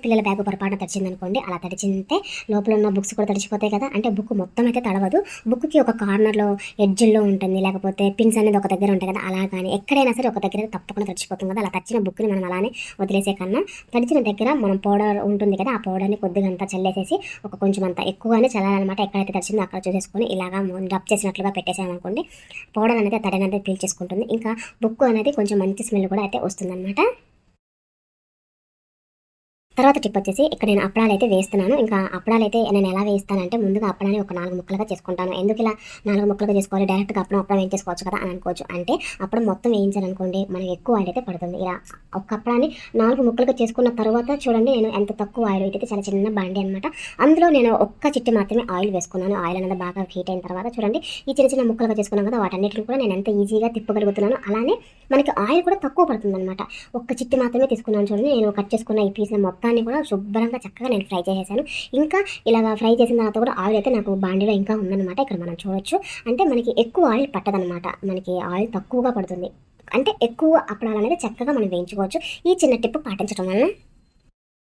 పిల్లల బ్యాగ్ పొరపాటున తడిచిందనుకోండి, అలా తడిచింటే లోపల ఉన్న బుక్స్ కూడా తడిచిపోతాయి కదా. అంటే బుక్ మొత్తం అయితే తడవదు, బుక్కి ఒక కార్నర్లో ఎడ్జిల్లో ఉంటుంది, లేకపోతే పిన్స్ అనేది ఒక దగ్గర ఉంటాయి కదా, అలా కానీ ఎక్కడైనా సరే ఒక దగ్గర తప్పకుండా తడిచిపోతుంది కదా. అలా తడిచిన బుక్ని మనం అలానే వదిలేసే కన్నా తడిచిన దగ్గర మనం పౌడర్ ఉంటుంది కదా, ఆ పౌడర్ని కొద్దిగా అంతా చల్లేసేసి ఒక కొంచెం అంతా ఎక్కువగానే చల్లాలన్నమాట. ఎక్కడైతే తడిచిందో అక్కడ చూసేసుకొని ఇలాగా రబ్ చేసినట్లుగా పెట్టేసామనుకోండి, పౌడర్ అనేది తడి అనేది పీల్చేసుకుంటుంది. ఇంకా బుక్ అనేది కొంచెం మంచి స్మెల్ కూడా అయితే వస్తుందన్నమాట. తర్వాత టిప్ వచ్చేసి ఇక్కడ నేను అప్పడాలైతే వేస్తున్నాను. ఇంకా అప్పడాలైతే నేను ఎలా వేస్తానంటే ముందుగా అప్పడాన్ని ఒక 4 ముక్కలుగా చేసుకుంటాను. ఎందుకు ఇలా 4 ముక్కలుగా చేసుకోవాలి, డైరెక్ట్‌గా అప్పడం వేయించేసుకోవచ్చు కదా అని అనుకోవచ్చు. అంటే అప్పడం మొత్తం వేయించాలనుకోండి మనకి ఎక్కువ ఆయిల్ అయితే పడుతుంది. ఇలా ఒక అప్పడాన్ని 4 ముక్కలుగా చేసుకున్న తర్వాత చూడండి నేను ఎంత తక్కువ ఆయిల్, ఇదైతే చాలా చిన్న బాండీ అనమాట. అందులో నేను ఒక్క చిట్టి మాత్రమే ఆయిల్ వేసుకున్నాను. ఆయిల్ అనేది బాగా హీట్ అయిన తర్వాత చూడండి ఈ చిన్న చిన్న ముక్కలుగా చేసుకున్నాం కదా, వాటన్నిటిని కూడా నేను ఎంత ఈజీగా తిప్పగలుగుతున్నాను. అలానే మనకి ఆయిల్ కూడా తక్కువ పడుతుందనమాట. ఒక్క చిట్టి మాత్రమే తీసుకున్నాను చూడండి. నేను కట్ చేసుకున్న ఈ పీస్‌ని మొత్తాన్ని కూడా శుభ్రంగా చక్కగా నేను ఫ్రై చేసేసాను. ఇంకా ఇలాగ ఫ్రై చేసిన తర్వాత కూడా ఆయిల్ అయితే నాకు బాండీలో ఇంకా ఉందన్నమాట. ఇక్కడ మనం చూడొచ్చు. అంటే మనకి ఎక్కువ ఆయిల్ పట్టదనమాట, మనకి ఆయిల్ తక్కువగా పడుతుంది. అంటే ఎక్కువ అప్పడాలనేది చక్కగా మనం వేయించుకోవచ్చు ఈ చిన్న టిప్ పాటించడం వలన.